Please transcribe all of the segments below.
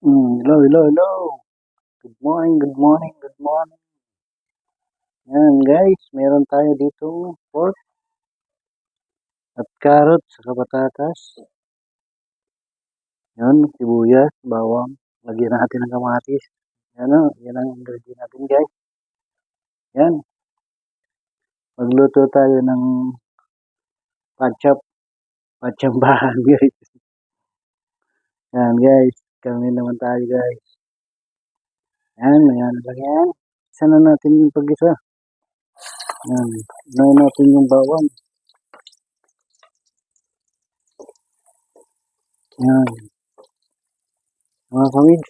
Hello, hello, hello. Good morning, good morning, good morning. Yan guys, meron tayo dito pork at carrot sa patatas. Yan, sibuyas, bawang. Lagyan natin ng kamatis. Yan o, yan ang ingredient natin guys. Yan, magluto tayo ng patchap, patchambahan guys. Yan guys, kami naman tayo guys. Yan, yan lang yan. Isa na natin yung pag-isa. Yan, unahin natin yung bawang. Yan, mga kamig.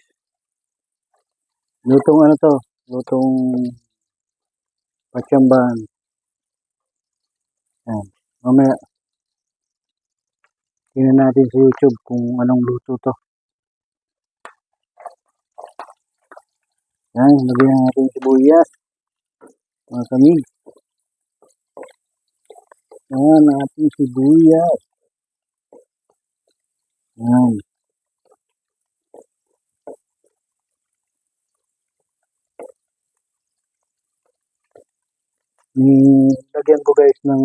Lutong ano to? Lutong patchambahan. Yan. Mamaya, tingnan natin sa YouTube kung anong luto to. Yan, lagyan natin sibuyas. Mga kamig. Yan, ating sibuyas. Yan. Lagyan ko guys ng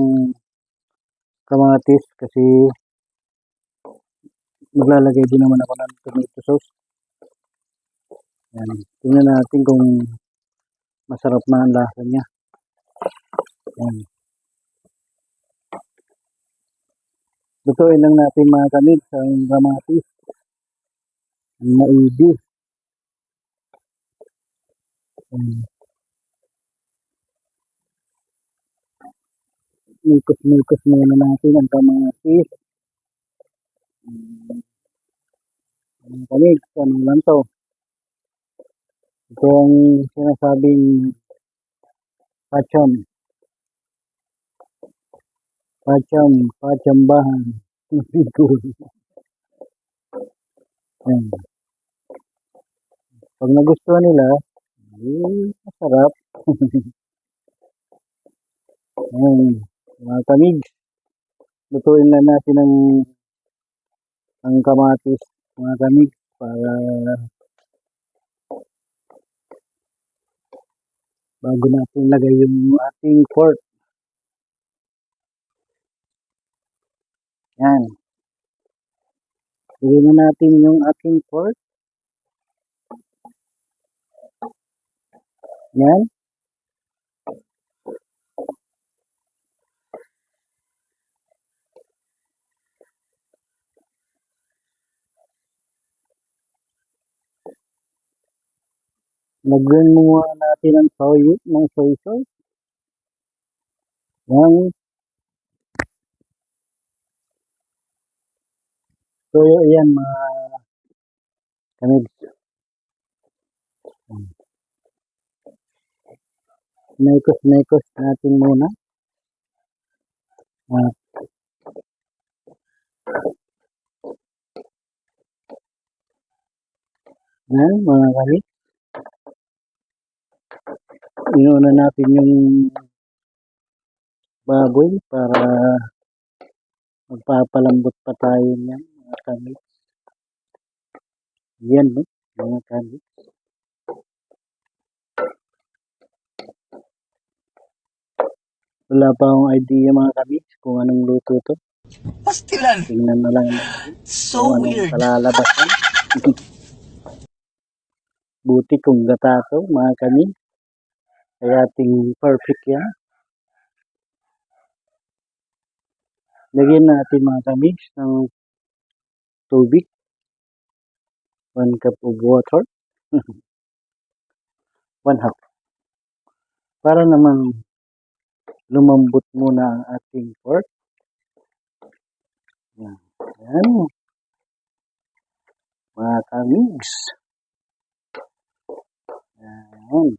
kamatis kasi maglalagay din naman ako ng tomato sauce. Yan. Tingnan natin kung masarap na ang lasa niya. Yan. Lutuin lang natin mga kamig sa kamatis. Ang maigi. Yan. Nikos-nikos muna natin ang kamatis. Mga kamig, ano lang to. Ito ang sinasabing pacham. Pachambahan. Siguro. Yan. Pag nagustuhan nila, masarap. Yan. Mga kamig, lutuin na natin ang kamatis, mga kamig, para bago natin lagay yung ating pork. Yan. Lagay na natin yung ating pork. Yan. Lagyan muna natin ng soy sauce. Yan. So, yan mga kamig. Mekos-mekos natin muna. Yan, mga kamig. Inuuna natin yung baboy para magpapalambot pa tayo niyan, mga kamig. Yan, no? Mga kamig. Wala pa akong idea mga kamig kung anong luto to. Pastilan. Tingnan na lang natin So kung anong weird. kalalabasan. Buti kung gata to, mga kamig. Kaya ating perfect yan. Lagyan natin mga kamig ng tubig. 1 cup of water. 1 half. Para naman lumambot muna ang ating pork. Yan. Yan. Mga kamigs. Yan.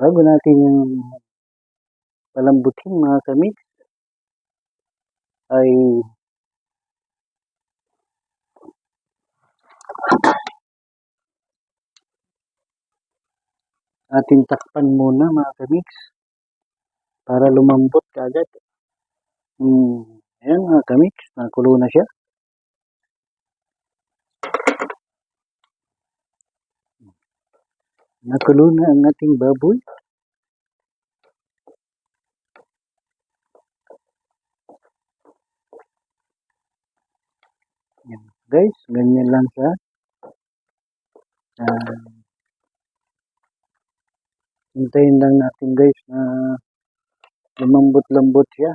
Bago natin yung palambutin mga kamigs, ay ating takpan muna mga kamigs para lumambot kaagad. Ayan mga kamix, nakulo na siya. Nakulo na ang ating baboy. Ayan, guys, ganyan lang siya. Hintayin lang natin guys na lumambot-lambot siya.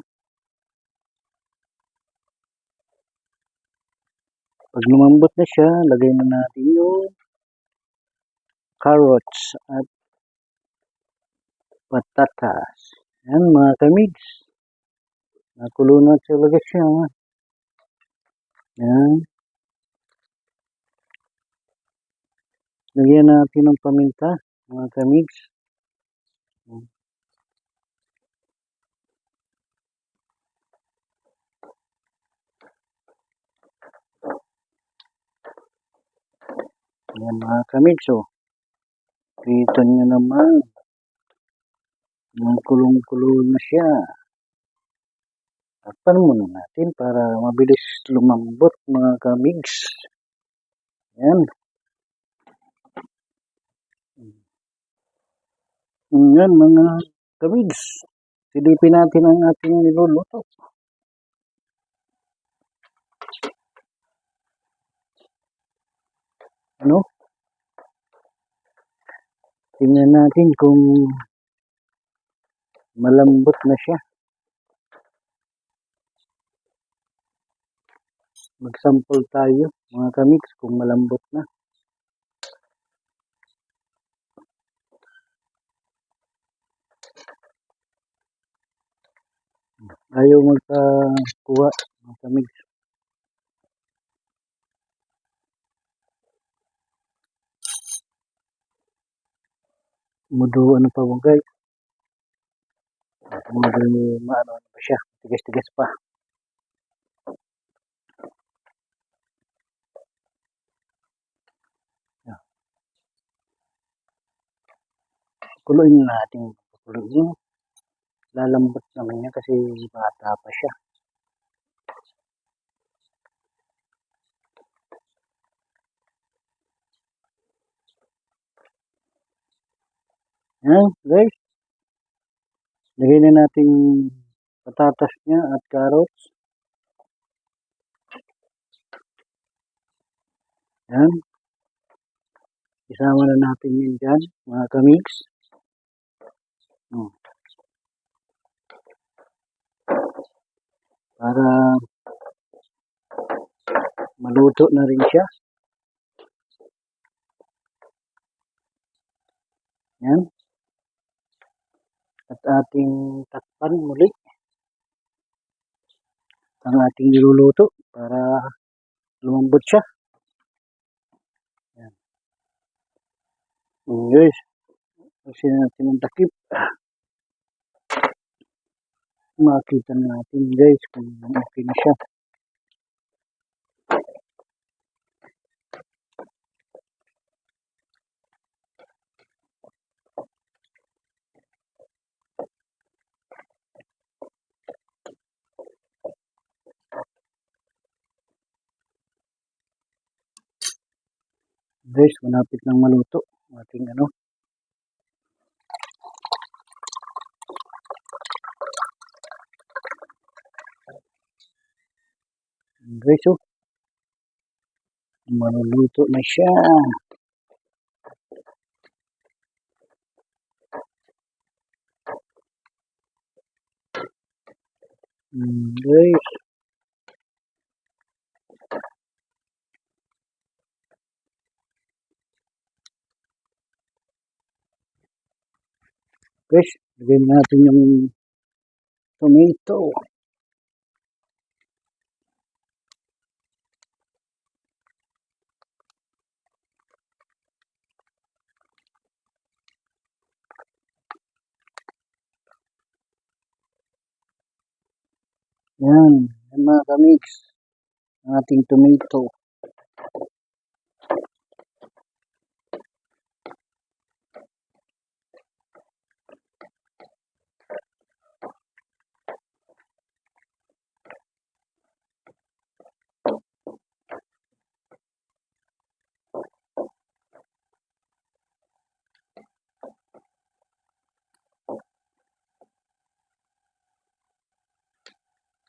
Pag lumambot na siya, lagay na natin yung carrots at patatas. Ayan mga kamigs. Nakulo na talaga siya. Ayan. Lagyan natin ng paminta mga kamigs. Ayan mga kamigs. Oh. Kita nyo naman. Kulong-kulo na siya. Tapan muna natin para mabilis lumambot mga kamigs. Ayan. Ayan mga kamigs. Silipin natin ang ating niluluto. Ano? Tingnan natin kung malambot na siya. Mag-sample tayo mga kamigs kung malambot na. Ayaw magkakuha mga kamigs. Mudo ano pa bang guys? Mudo maano pa siya. Tigas-tigas pa. Kuluin natin. Kuluin. Lalambot naman niya kasi bata pa siya. Ayan guys. Lagyan na natin patatas niya at carrots. Ayan. Isama na natin yun dyan mga kamigs. Para maluto na rin siya. Yan. At ating takpan muli ang ating niluluto para lumambot siya. Yan. Guys, kasi natin ang takip. Makita natin guys kung okay na siya. Guys, malapit lang maluto ating ano. Guys, oh. Maluluto na siya. Guys. Guys, lagyan natin yung tomato. Yan, yan mga kamigs. Ang ating tomato.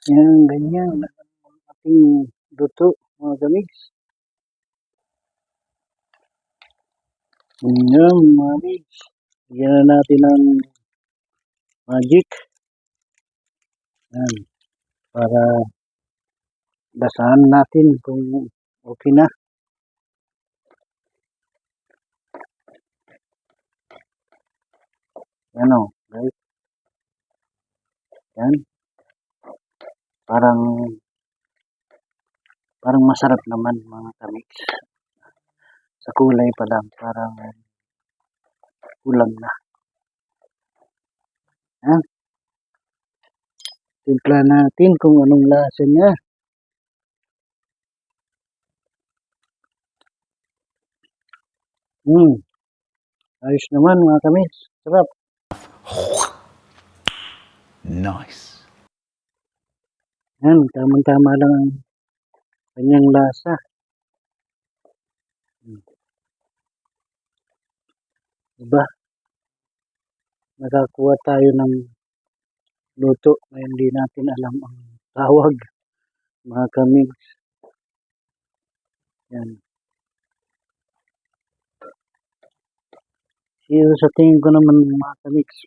Yan, ganyan. Ang ating luto, mga kamigs. Yan, mga kamigs. Bigyan na natin ng magic. Yan, para basahan natin kung okay na. Yan o, guys. Yan. Parang masarap naman, mga kamigs. Sa kulay pa lang, parang kulang na. Yan. Timpla natin kung anong lasa niya. Ayos naman, mga kamigs. Sarap. Nice. Yan, tamang-tama lang ang kanyang lasa. Diba? Nakakuha tayo ng luto na hindi natin alam ang tawag, mga kamigs. Yan. Pero sa tingin ko naman, mga kamigs,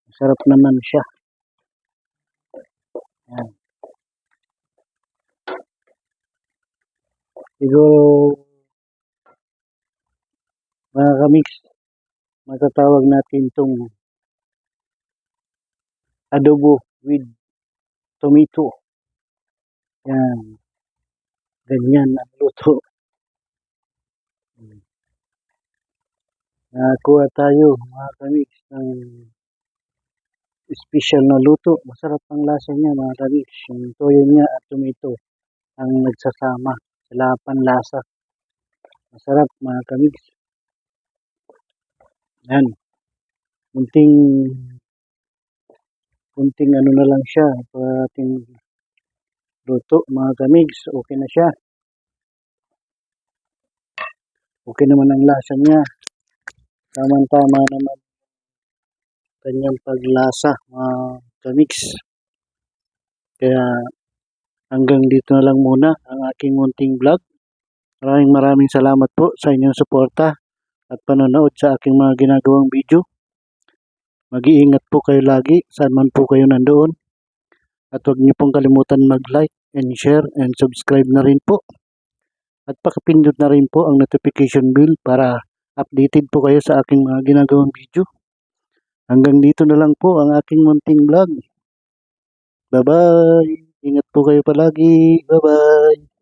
masarap naman siya. Yan. Siguro, mga kamigs, matatawag natin itong adobo with tomato. Yan. Ganyan ang luto. Nakakuha tayo, mga kamigs, ng special na luto. Masarap ang lasa niya, mga kamigs. Yung toyo niya at tomato ang nagsasama sa lapan lasa. Masarap, mga kamigs. Yan. Kunting ano na lang siya para ating luto, mga kamigs. Okay na siya. Okay naman ang lasa niya. Tama-tama naman kanyang paglasa, mga kamigs. Kaya hanggang dito na lang muna ang aking munting vlog. Maraming salamat po sa inyong suporta at panonood sa aking mga ginagawang video. Mag-iingat po kayo lagi saan man po kayo nandoon. At huwag niyo pong kalimutan mag-like and share and subscribe na rin po. At pakipindot na rin po ang notification bell para updated po kayo sa aking mga ginagawang video. Hanggang dito na lang po ang aking munting vlog. Bye-bye! Ingat po kayo palagi. Bye-bye!